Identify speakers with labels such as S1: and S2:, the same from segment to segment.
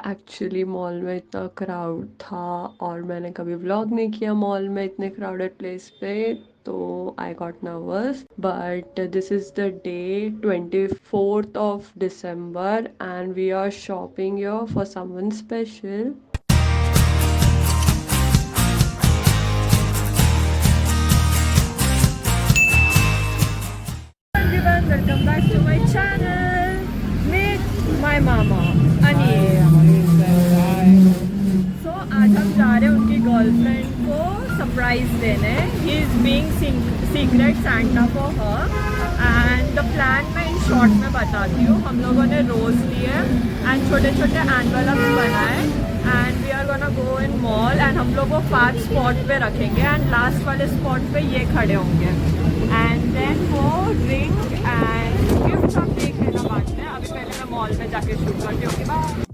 S1: Actually mall में इतना crowd था और मैंने कभी व्लॉग नहीं किया मॉल में इतने क्राउडेड प्लेस पे, तो I got nervous. But this is the day 24th of December and we are shopping your for someone special. Everyone, welcome back to my channel. Meet my mama, Ani. So आज हम जा रहे हैं उनकी girlfriend को surprise देने. He is being secret Santa for her. And the plan मैं in short में बताती हूँ. हम लोगों ने रोज लिए एंड छोटे छोटे एनवेलप्स बनाए and we are gonna go in mall and हम लोग वो 5 स्पॉट पे रखेंगे एंड लास्ट वाले स्पॉट पे ये खड़े होंगे एंड देन वो ड्रिंक एंड गिफ्ट हम देख लेना बाद में. अभी पहले मैं मॉल में जाके शूट करती हूँ. बाय.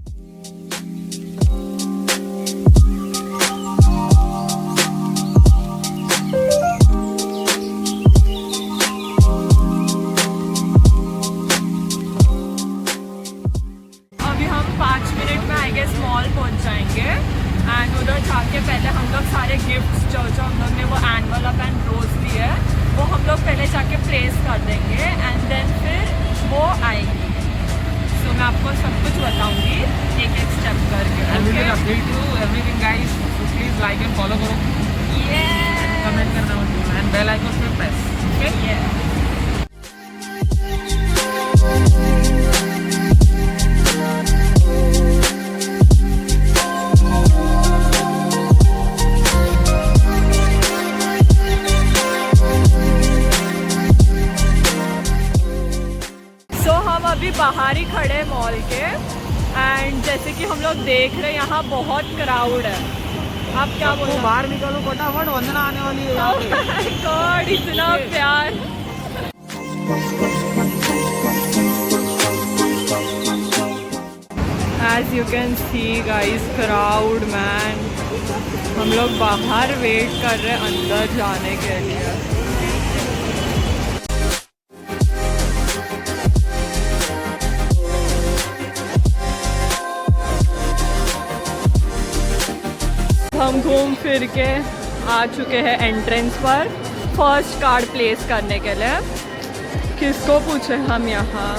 S1: अभी हम 5 मिनट में आई गेस मॉल पहुँच जाएंगे एंड उधर जाके पहले हम लोग सारे गिफ्ट्स जो हम लोग ने वो एनवेलप एंड रोज दी है वो हम लोग पहले जाके प्लेस कर देंगे एंड देन फिर वो आएगी. सो मैं आपको सब कुछ बताऊंगी एक एक स्टेप करके.
S2: And we will update you everything guys. So please like and follow करो. कमेंट करना मत भूलना and bell icon पे press. Okay?
S1: अभी बाहर ही खड़े मॉल के एंड जैसे कि हम लोग देख रहे हैं यहाँ बहुत क्राउड है. आप क्या बोल रहे हो?
S2: बाहर निकलो फटाफट, वंदना आने वाली है यहाँ पे.
S1: Oh my God, इतना प्यार. As you can see guys, crowd man. हम लोग बाहर वेट कर रहे हैं अंदर जाने के लिए. हम घूम फिर के आ चुके हैं एंट्रेंस पर फर्स्ट कार्ड प्लेस करने के लिए. किसको पूछे हम यहाँ.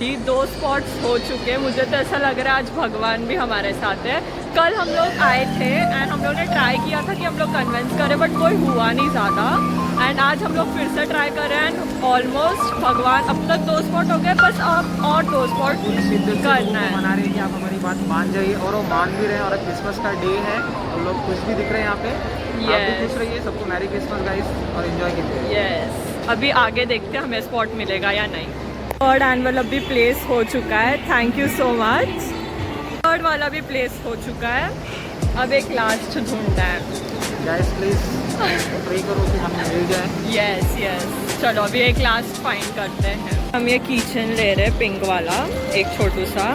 S1: ये 2 स्पॉट्स हो चुके हैं. मुझे तो ऐसा लग रहा है आज भगवान भी हमारे साथ है. कल हम लोग आए थे एंड हम लोग ने ट्राई किया था कि हम लोग कन्विंस करें बट कोई हुआ नहीं ज़्यादा एंड आज हम लोग फिर से ट्राई कर रहे हैं एंड ऑलमोस्ट भगवान अब तक 2 स्पॉट हो गए. बस अब और 2 स्पॉट करना है.
S2: मना रहे हैं कि आप हमारी बात मान जाइए और वो मान भी रहे हैं. और क्रिसमस का डे है और लोग खुश भी दिख रहे हैं यहाँ पे. आप भी खुश रहिए. सबको मैरी क्रिसमस गाइस और एंजॉय कीजिए.
S1: यस. अभी आगे देखते हैं हमें स्पॉट मिलेगा या नहीं. थर्ड एनवेलप भी प्लेस हो चुका है. Thank you so much. Third वाला भी प्लेस हो चुका है. अब एक लास्ट ढूंढना है.
S2: गाइस प्लीज प्रे करो कि हम मिल जाए.
S1: Yes yes. चलो अभी एक लास्ट फाइंड करते हैं. हम ये किचन ले रहे हैं पिंक वाला एक छोटू सा.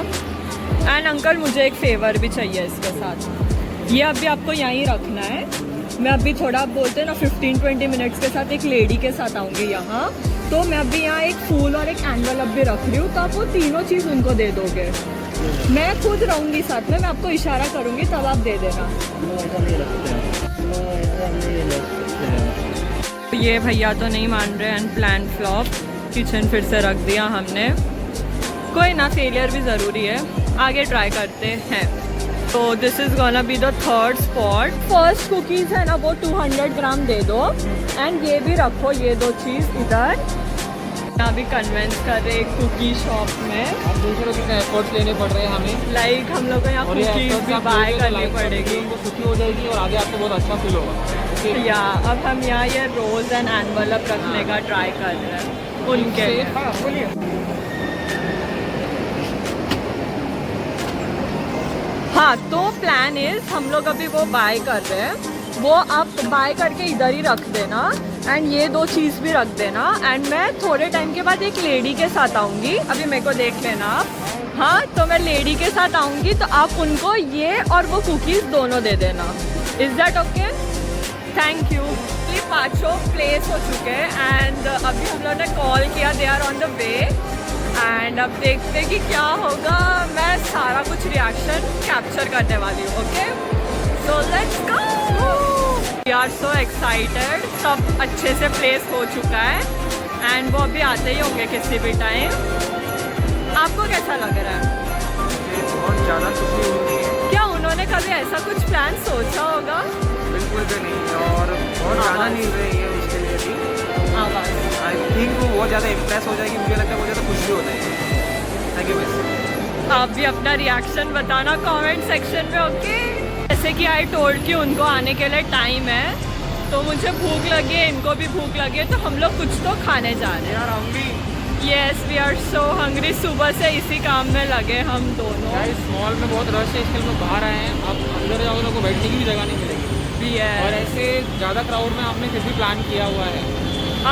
S1: एंड अंकल मुझे एक फेवर भी चाहिए इसके साथ. ये अभी आपको यहीं रखना है. मैं अभी थोड़ा आप बोलते हैं ना 15-20 मिनट्स के साथ एक लेडी के साथ आऊँगी यहाँ. तो मैं अभी यहाँ एक फूल और एक एनवेलप भी रख रही हूँ तो आप वो तीनों चीज़ उनको दे दोगे. मैं खुद रहूँगी साथ में. मैं आपको इशारा करूँगी तब आप दे देना. ये भैया तो नहीं मान रहे एंड प्लान फ्लॉप. किचन फिर से रख दिया हमने. कोई ना, फेलियर भी ज़रूरी है. आगे ट्राई करते हैं. तो this is gonna be the third spot. First cookies है ना वो 200 ग्राम दे दो एंड ये भी रखो. ये 2 चीज़ इधर अभी कन्वेंस कर रहे एक कुकी शॉप में।
S2: अब दूसरे कितने एफर्ट्स लेने पड़ रहे हैं हमें,
S1: लाइक हम लोग को यहाँ
S2: और ये
S1: कुकीज
S2: efforts
S1: भी
S2: आप
S1: बाय
S2: लोगे तो
S1: करनी
S2: life में
S1: पड़ेगी।
S2: उनको खुशी हो जाएगी और आगे आपको बहुत अच्छा फील होगा।
S1: या अब हम यहाँ ये रोज एंड एनवलप रखने का ट्राई कर रहे हैं उनके लिए।
S2: बोलिए।
S1: हाँ, तो प्लान इज हम लोग अभी वो बाय कर रहे हैं, वो आप बाय करके इधर ही रख देना एंड ये दो चीज़ भी रख देना एंड मैं थोड़े टाइम के बाद एक लेडी के साथ आऊँगी, अभी मेरे को देख लेना आप। हाँ, तो मैं लेडी के साथ आऊँगी तो आप उनको ये और वो कुकीज़ दोनों दे देना। Is that okay? Thank you. ये पाँचों प्लेस हो चुके हैं एंड अभी हम लोगों ने कॉल किया, they are on the way and अब देखते कि क्या होगा। मैं सारा कुछ रिएक्शन कैप्चर करने वाली हूँ। Okay, so let's go. We are so excited. सब अच्छे से प्लेस हो चुका है एंड वो अभी आते ही होंगे किसी भी टाइम। आपको कैसा लग रहा है?
S2: बहुत ज़्यादा खुशी हो रही है।
S1: क्या उन्होंने कभी ऐसा कुछ प्लान सोचा होगा?
S2: बिल्कुल भी नहीं, और बहुत ज़्यादा नहीं रही है उसके लिए भी।
S1: आवाज़
S2: आई थिंक वो बहुत ज़्यादा इम्प्रेस हो जाएगी, मुझे लगता है बहुत ज़्यादा खुशी हो जाएगी। Thank you miss.
S1: आप भी अपना रिएक्शन बताना कमेंट सेक्शन में। ओके, जैसे कि आई टोल्ड कि उनको आने के लिए टाइम है, तो मुझे भूख लगी है, इनको भी भूख लगी है, तो हम लोग कुछ तो खाने जा रहे हैं।
S2: यार हम भी
S1: yes, we are so hungry. सुबह से इसी काम में लगे हम दोनों।
S2: गाइस, मॉल में बहुत रश है, इसके लिए हम लोग बाहर आए हैं। आप अंदर जाओगे तो आपको बैठने की भी जगह नहीं मिलेगी, और ऐसे ज़्यादा क्राउड में आपने फिर भी प्लान किया हुआ है।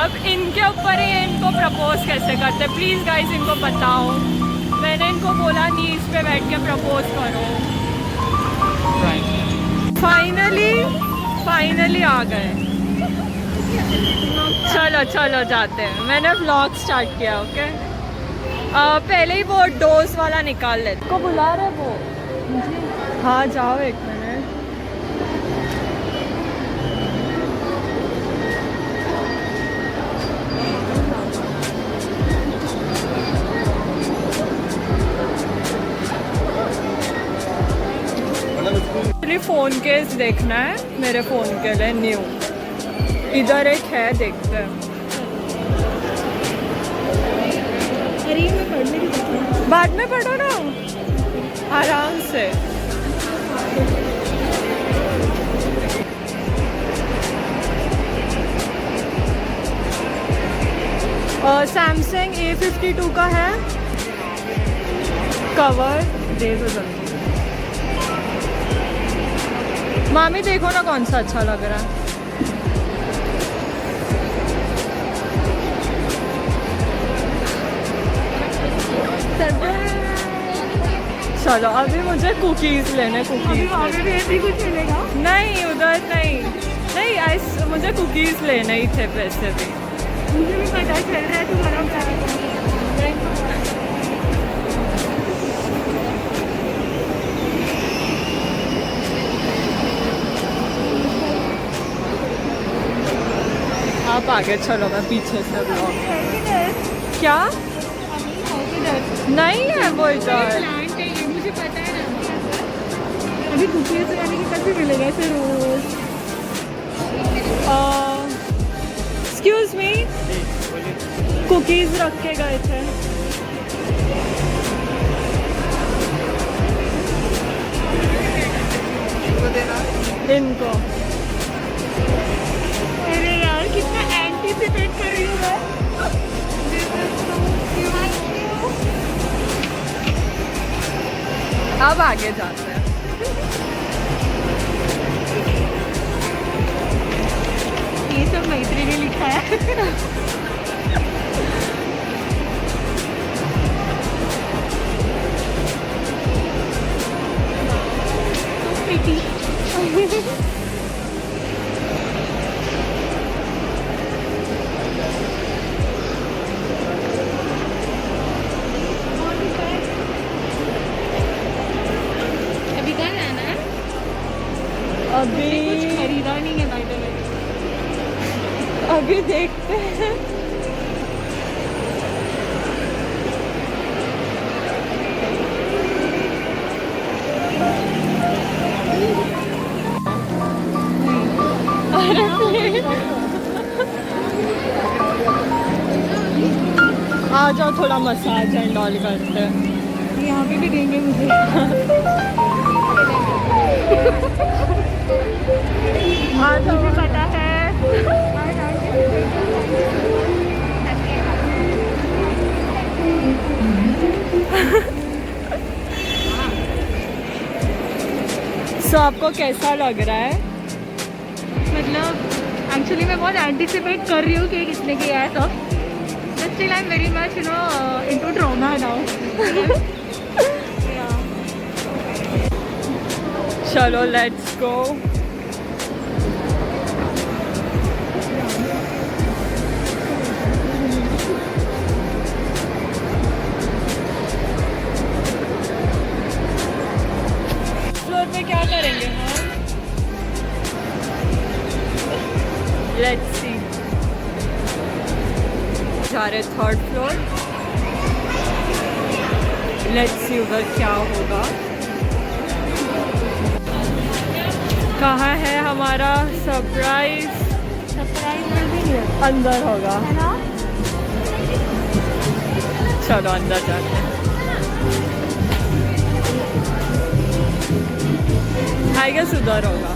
S1: अब इनके ऊपर ही इनको प्रपोज कैसे करते, प्लीज़ गाइस इनको बताओ। मैंने इनको बोला नीज पे बैठ के प्रपोज करो। फाइनली आ गए। चलो चलो जाते हैं। मैंने व्लॉग स्टार्ट किया। ओके, पहले ही वो डोज वाला निकाल लेते। को बुला रहे वो? हाँ जाओ, एक मिनट। फ़ोन केस देखना है मेरे फ़ोन के लिए न्यू। इधर एक है, देखते हैं।
S3: अरे मैं पढ़ने की बता।
S1: बाद में पढ़ो ना, आराम से। सैमसंग A52 का है कवर, दे दो जल्दी। मामी देखो ना कौन सा अच्छा लग रहा है। चलो अभी मुझे कुकीज़ लेने। कुकीज़
S3: आगे भी ऐसे ही कुछ मिलेगा?
S1: नहीं, उधर नहीं, मुझे कुकीज़ लेने ही थे पैसे भी।
S3: मुझे भी पता चल रहा है तुम्हारा प्लान।
S1: आप आगे चलो, मैं पीछे से ब्लॉग। क्या? नहीं है वो इधर।
S3: प्लांट है ये, मुझे पता है ना। अभी कुकीज़ लाने के कैसे मिलेगा ऐसे रोज?
S1: एक्सक्यूज मी, कुकीज़ रख के गए थे। इनको।
S3: अरे यार कितना एंटीसिपेट कर रही हूँ मैं।
S1: अब आगे जाते हैं।
S3: ये सब मैत्री ने लिखा है। So pretty. अभी कहाँ जाना है?
S1: अभी
S3: कुछ खरीदा नहीं है बाय द वे।
S1: अभी देखते हैं। अरे जाओ थोड़ा मसाज एंड ऑल करते हैं।
S3: यहाँ पे भी देंगे मुझे।
S1: हाँ तो मुझे पता है। सो आपको कैसा लग रहा है?
S3: मतलब एक्चुअली मैं बहुत एंटिसिपेट कर रही हूँ कि किसने किया है सब। But still I am very much into trauma now.
S1: चलो लेट्स गो। फ्लोर पे क्या करेंगे हम? Let's see. जा रहे थर्ड फ्लोर। लेट्स सी उधर क्या होगा। कहाँ है हमारा सरप्राइज? अंदर होगा। चलो अंदर जाते हैं। आई गेस उधर होगा।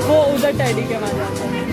S1: वो उधर टैडी के वहाँ जाता है।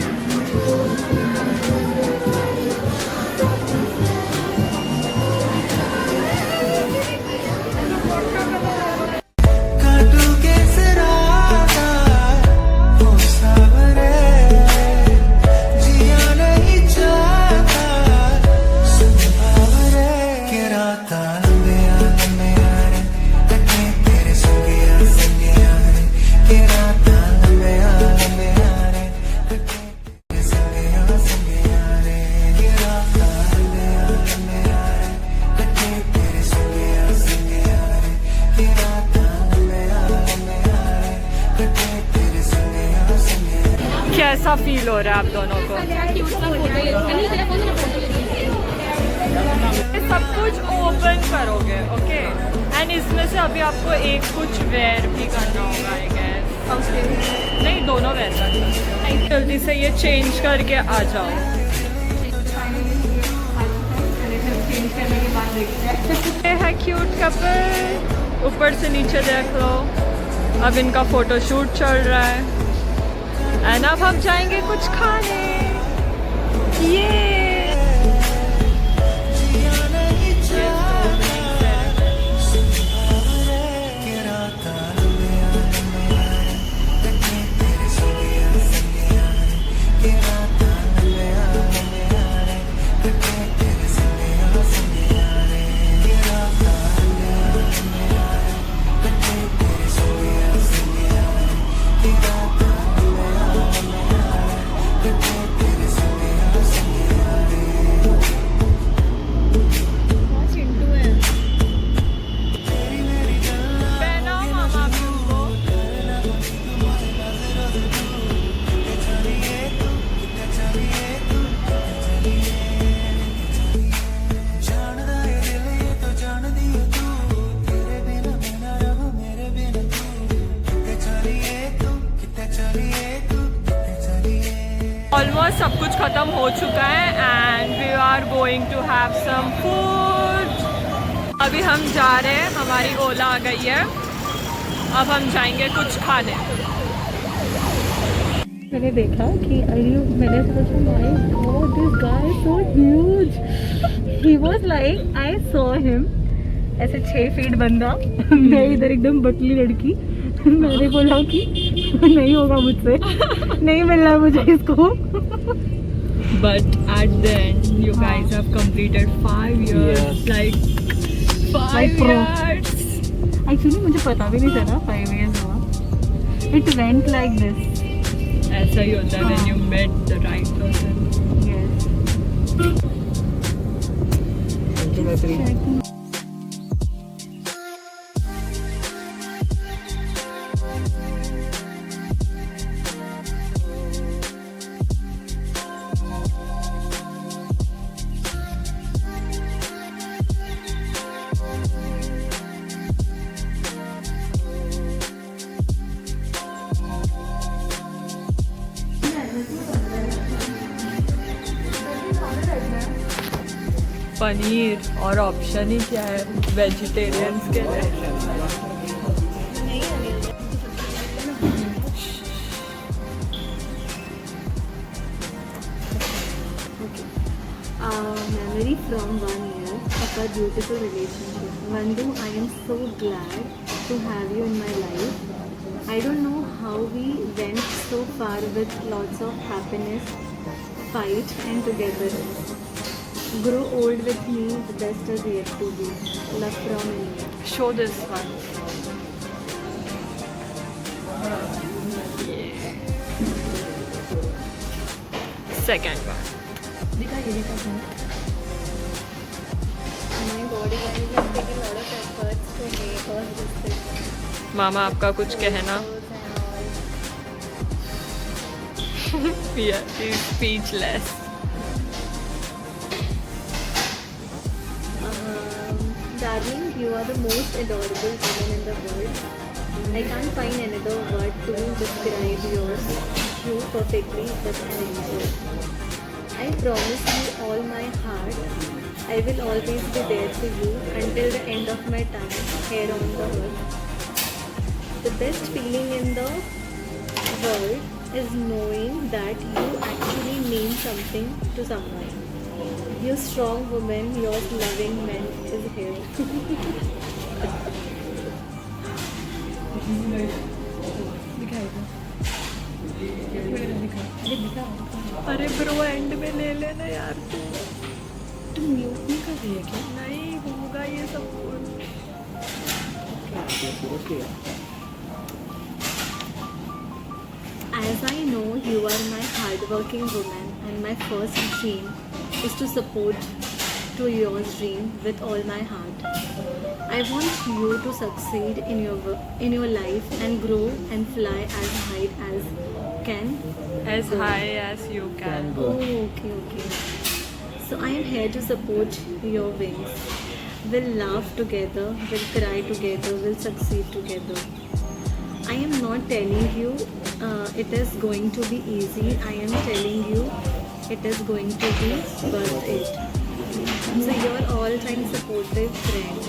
S1: कैसा फील हो रहा है आप दोनों को? सब कुछ ओपन करोगे, ओके? एंड इसमें से अभी आपको एक कुछ वेयर भी करना होगा, आई गेस। नहीं, दोनों वेयर करना। जल्दी से ये चेंज करके आ जाओ। ये है क्यूट कपल। ऊपर से नीचे देख लो। अब इनका फोटोशूट चल रहा है। एंड अब हम जाएंगे कुछ खाने। ये ऑलमोस्ट सब कुछ ख़त्म हो चुका है and we are going to have some food. अभी हम जा रहे हैं, हमारी ओला आ गई है। अब हम जाएंगे कुछ खाने।
S3: मैंने देखा कि मैंने सोचा my God this guy is so huge. He was like I saw him ऐसे 6 फीट बंदा। मैं इधर एकदम बटली लड़की। मैंने बोला कि नहीं होगा मुझसे, नहीं मिलना मुझे इसको।
S1: But at the end, you guys have completed 5 years,
S2: Yes.
S1: like 5
S3: pro.
S1: years.
S3: Actually मुझे पता भी नहीं चला 5 years हुआ। It went like this.
S1: ऐसा ही होता है when you met the right person.
S3: Yes.
S1: Paneer और ऑप्शन ही क्या है वेजिटेरियंस के लिए।
S3: Memory from 1 year of our beautiful relationship. Vandu, I am so glad to have you in my life. I don't know how we went so far with lots of happiness, fight and togetherness. Grow old with me, the best is yet to be. Love from India.
S1: Show this one. Second one.
S3: My body language has taken a lot of efforts to make all this thing.
S1: मामा आपका कुछ कहना? Yeah, she's speechless.
S3: Darling, you are the most adorable woman in the world. I can't find another word to describe yours. You perfectly, but an angel. I promise you all my heart. I will always be there for you until the end of my time here on the earth. The best feeling in the world is knowing that you actually mean something to someone. You strong woman, your loving man is here.
S1: अरे bro and में ले लेना यार
S3: तुम mute नहीं कर रही है क्या?
S1: नहीं होगा ये सब कुछ।
S3: As I know you are my hardworking woman and my first dream is to support to your dream with all my heart. I want you to succeed in your life and grow and fly as high as can.
S1: As high as you can.
S3: Oh, okay. So I am here to support your wings. We'll laugh together, we'll cry together, we'll succeed together. I am not telling you it is going to be easy. I am telling you it is going to be worth it. So your all-time supportive friend.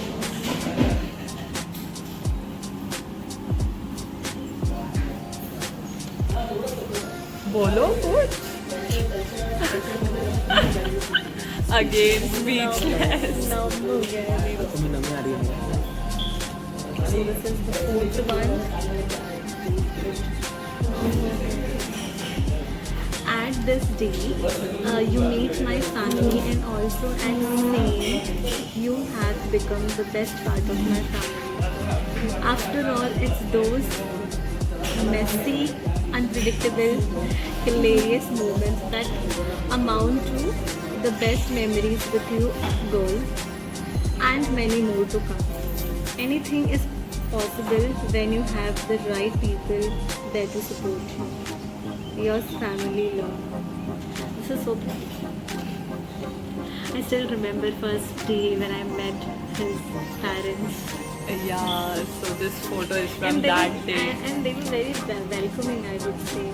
S1: बोलो कुछ। Again speechless.
S3: Numb हो गया है मेरा।
S2: तुम्हें नमी आ रही है?
S3: So this is the fourth one. At this day, you meet my family and also at saying you have become the best part of my family. After all, it's those messy, unpredictable, hilarious moments that amount to the best memories with you, girl, and many more to come. Anything is possible when you have the right people there to support you. Your family love. This is so beautiful. I still remember first day when I met his parents.
S1: Yeah, so this photo is from
S3: And they
S1: that
S3: were,
S1: day.
S3: and they were very welcoming, I would say.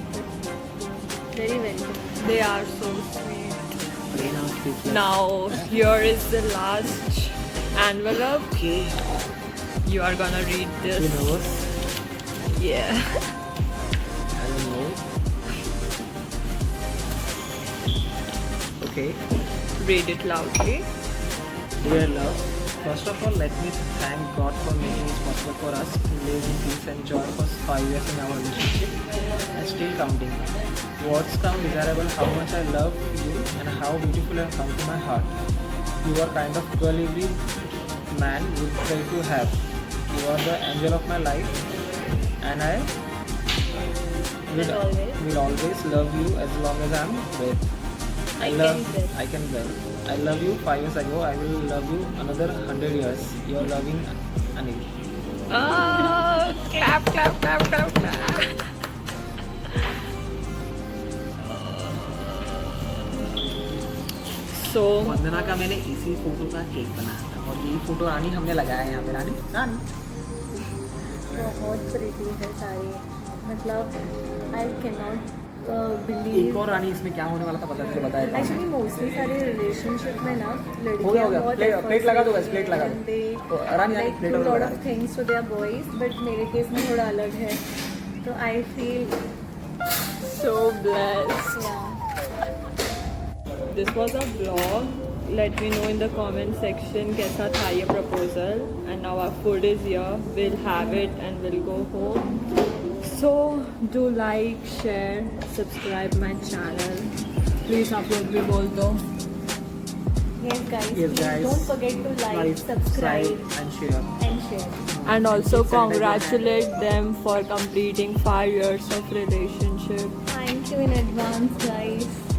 S3: Very welcoming.
S1: They are so sweet. Now here is the last envelope.
S2: Okay.
S1: You are gonna read
S2: You
S1: this.
S2: nervous?
S1: Yeah.
S2: I don't know. Okay.
S1: Read it loudly.
S2: Dear love, first of all, let me thank God for making it possible for us to live in peace and joy for 5 years in our relationship and still counting. Words can't desirable how much I love you and how beautiful you have come to my heart. You are kind of girl every man would try to have. You are the angel of my life and I will always love you as long as I am breath. I can breathe. I love you 5 years ago. I will love you another 100 years. Your loving Anil.
S1: Oh, clap, clap, clap, clap, clap. So
S2: वंदना का मैंने इसी photo का cake बनाया था और यही photo रानी हमने लगाया है यहाँ पे। रानी रानी
S3: बहुत प्रीटी है सारी, मतलब आई कैन नॉट
S2: एक
S3: बिलीव
S2: और रानी इसमें क्या होने वाला था पता नहीं, बताया था
S3: एक्चुअली मोस्टली सारे रिलेशनशिप में ना
S2: हो गया प्लेट लगा दो, प्लेट लगा दो तो रानी
S3: लाइक
S2: प्लेट
S3: डू
S2: और
S3: लॉट
S2: लगा
S3: of things to their boys, but मेरे केस में थोड़ा अलग है, तो I feel
S1: So blessed. This was a vlog. Let me know in the comment section कैसा था ये proposal. And now our food is here. We'll have it and we'll go home. So do like, share, subscribe my channel. Please आप लोग भी बोल दो.
S3: Yes guys,
S2: Yes, guys.
S3: don't forget to like, subscribe
S2: and share.
S3: and share.
S1: And also
S2: Keep sending
S1: congratulate them for completing 5 years of relationship.
S3: Thank you in advance guys.